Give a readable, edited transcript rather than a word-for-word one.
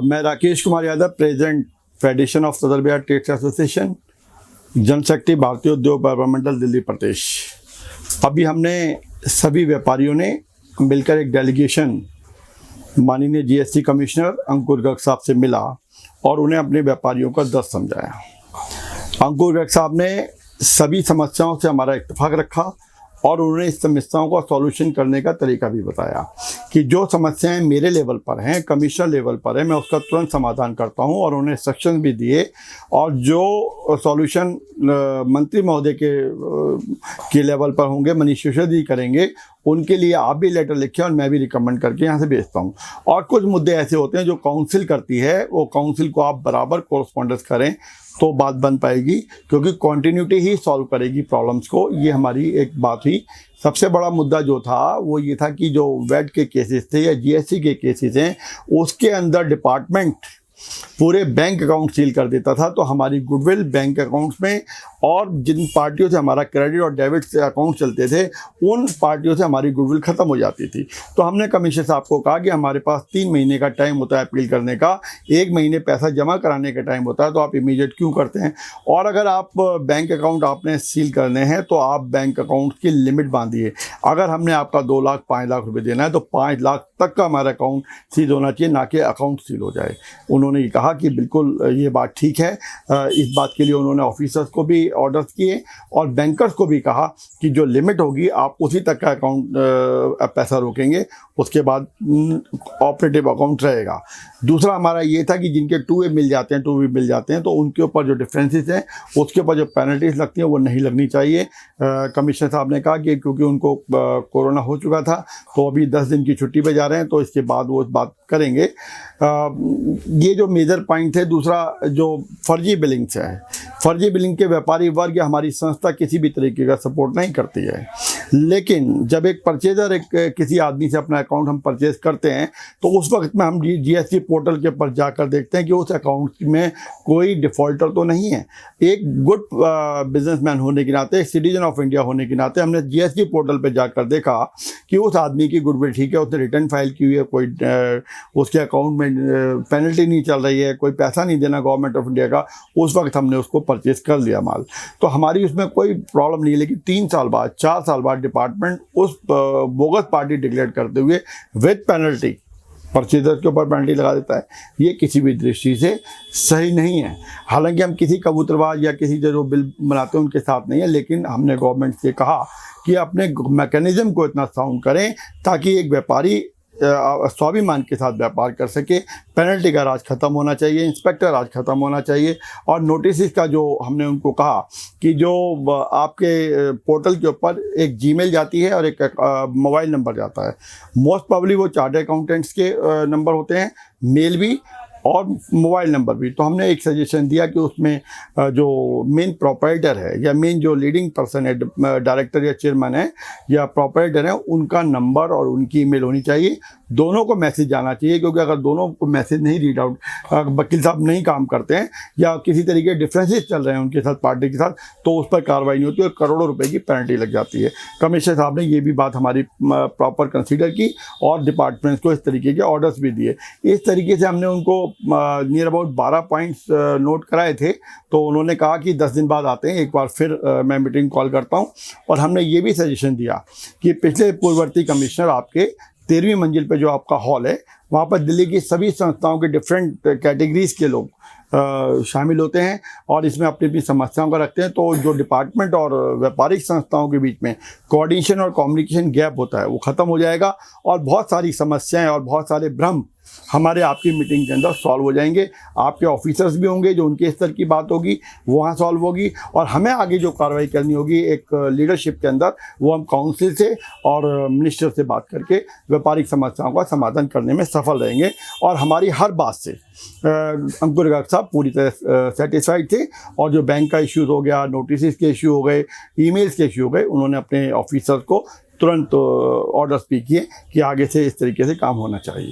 मैं Rakesh Kumar Yadav, president federation of सदर Bihar trades association, general secretary Bharatiya Udyog व्यापार मंडल दिल्ली प्रदेश। अभी हमने सभी व्यापारियों ने मिलकर एक डेलीगेशन माननीय जीएसटी कमिश्नर अंकुर गर्ग साहब से मिला और उन्हें अपने व्यापारियों का दर्द समझाया। अंकुर गर्ग साहब ने सभी समस्याओं से हमारा इत्तेफाक रखा और उन्होंने इस समस्याओं का सॉल्यूशन करने का तरीका भी बताया कि जो समस्याएं मेरे लेवल पर हैं, कमिश्नर लेवल पर है, मैं उसका तुरंत समाधान करता हूं। और उन्हें इंस्ट्रक्शन भी दिए और जो सॉल्यूशन मंत्री महोदय के लेवल पर होंगे, मनीष सिसोदिया जी करेंगे, उनके लिए आप भी लेटर लिखें और मैं भी रिकमेंड करके यहाँ से भेजता हूँ। और कुछ मुद्दे ऐसे होते हैं जो काउंसिल करती है, वो काउंसिल को आप बराबर कोरस्पॉन्डेंस करें तो बात बन पाएगी, क्योंकि कॉन्टिन्यूटी ही सॉल्व करेगी प्रॉब्लम्स को। ये हमारी एक बात हुई। सबसे बड़ा मुद्दा जो था वो ये था कि जो वैट के केसेस थे या जीएसटी के केसेस हैं, उसके अंदर डिपार्टमेंट पूरे बैंक अकाउंट सील कर देता था, तो हमारी गुडविल बैंक अकाउंट्स में और जिन पार्टियों से हमारा क्रेडिट और डेबिट से अकाउंट चलते थे, उन पार्टियों से हमारी गुडविल ख़त्म हो जाती थी। तो हमने कमिश्नर साहब को कहा कि हमारे पास 3 महीने का टाइम होता है अपील करने का, 1 महीने पैसा जमा कराने का टाइम होता है, तो आप इमीडिएट क्यों करते हैं? और अगर आप बैंक अकाउंट आपने सील करने हैं तो आप बैंक अकाउंट की लिमिट बांधिए। अगर हमने आपका 2 लाख 5 लाख रुपये देना है तो 5 लाख तक का हमारा अकाउंट सील होना चाहिए, ना कि अकाउंट सील हो जाए। उन्होंने ये कहा कि बिल्कुल ये बात ठीक है। इस बात के लिए उन्होंने ऑफिसर्स को भी ऑर्डर्स किए और बैंकर्स को भी कहा कि जो लिमिट होगी आप उसी तक का अकाउंट पैसा रोकेंगे, उसके बाद ऑपरेटिव अकाउंट रहेगा। दूसरा हमारा ये था कि जिनके 2A मिल जाते हैं, 2B मिल जाते हैं, तो उनके ऊपर जो डिफरेंसेस हैं, उसके ऊपर जो पेनल्टीज लगती हैं वो नहीं लगनी चाहिए। कमिश्नर साहब ने कहा कि क्योंकि उनको कोरोना हो चुका था तो अभी 10 दिन की छुट्टी पे जा रहे हैं, तो इसके बाद वो बात करेंगे। ये जो मेजर पॉइंट है। दूसरा जो फर्जी बिलिंग्स है, फर्जी बिलिंग के व्यापारी वर्ग या हमारी संस्था किसी भी तरीके का सपोर्ट नहीं करती है। लेकिन जब एक परचेजर किसी आदमी से अपना अकाउंट हम परचेज करते हैं तो उस वक्त में हम जीएसटी पोर्टल के ऊपर जाकर देखते हैं कि उस अकाउंट में कोई डिफ़ॉल्टर तो नहीं है। एक गुड बिजनेसमैन होने के नाते, सिटीजन ऑफ इंडिया होने के नाते, हमने जीएसटी पोर्टल पर जाकर देखा कि उस आदमी की गुडविल ठीक है, उसने रिटर्न फाइल की हुई है, कोई उसके अकाउंट में पेनल्टी नहीं चल रही है, कोई पैसा नहीं देना गवर्नमेंट ऑफ इंडिया का। उस वक्त हमने उसको परचेज कर लिया माल, तो हमारी उसमें कोई प्रॉब्लम नहीं है। लेकिन 3 साल बाद, 4 साल बाद डिपार्टमेंट उस बोगस पार्टी डिक्लेयर करते हुए विद पेनल्टी परचेजर के ऊपर पेनल्टी लगा देता है। ये किसी भी दृष्टि से सही नहीं है। हालांकि हम किसी कबूतरबाज या किसी जो बिल बनाते हैं उनके साथ नहीं है, लेकिन हमने गवर्नमेंट से कहा कि अपने मैकेनिज्म को इतना साउंड करें ताकि एक व्यापारी स्वाभिमान के साथ व्यापार कर सके। पेनल्टी का राज खत्म होना चाहिए, इंस्पेक्टर राज खत्म होना चाहिए। और नोटिस का जो हमने उनको कहा कि जो आपके पोर्टल के ऊपर एक जीमेल जाती है और एक मोबाइल नंबर जाता है, मोस्ट प्रोबेबली वो चार्टर्ड अकाउंटेंट्स के नंबर होते हैं, मेल भी और मोबाइल नंबर भी। तो हमने एक सजेशन दिया कि उसमें जो मेन प्रोपराइटर है या मेन जो लीडिंग पर्सन है, डायरेक्टर या चेयरमैन है या प्रोपराइटर है, उनका नंबर और उनकी ईमेल होनी चाहिए। दोनों को मैसेज जाना चाहिए, क्योंकि अगर दोनों को मैसेज नहीं रीड आउट, वकील साहब नहीं काम करते हैं या किसी तरीके डिफरेंसेस चल रहे हैं उनके साथ, पार्टी के साथ, तो उस पर कार्रवाई नहीं होती और करोड़ों रुपए की पेनल्टी लग जाती है। कमिश्नर साहब ने ये भी बात हमारी प्रॉपर कंसीडर की और डिपार्टमेंट्स को इस तरीके के ऑर्डर्स भी दिए। इस तरीके से हमने उनको नियर अबाउट 12 पॉइंट्स नोट कराए थे। तो उन्होंने कहा कि 10 दिन बाद आते हैं, एक बार फिर मैं मीटिंग कॉल करता हूं। और हमने ये भी सजेशन दिया कि पिछले पूर्ववर्ती कमिश्नर आपके 13वीं मंजिल पे जो आपका हॉल है, वहाँ पर दिल्ली की सभी संस्थाओं के डिफरेंट कैटेगरीज के लोग शामिल होते हैं और इसमें अपनी अपनी समस्याओं का रखते हैं। तो जो डिपार्टमेंट और व्यापारिक संस्थाओं के बीच में कोऑर्डिनेशन और कम्युनिकेशन गैप होता है वो ख़त्म हो जाएगा और बहुत सारी समस्याएं और बहुत सारे भ्रम हमारे आपकी मीटिंग के अंदर सॉल्व हो जाएंगे। आपके ऑफिसर्स भी होंगे, जो उनके स्तर की बात होगी वहाँ सॉल्व होगी, और हमें आगे जो कार्रवाई करनी होगी एक लीडरशिप के अंदर, वो हम काउंसिल से और मिनिस्टर से बात करके व्यापारिक समस्याओं का समाधान करने में सफल रहेंगे। और हमारी हर बात से अंकुर गर्ग साहब पूरी तरह सेटिस्फाइड थे। और जो बैंक का इश्यूज़ हो गया, नोटिस के इशू हो गए, ईमेल्स के इशू हो गए, उन्होंने अपने ऑफिसर्स को तुरंत ऑर्डर्स भी किए कि आगे से इस तरीके से काम होना चाहिए।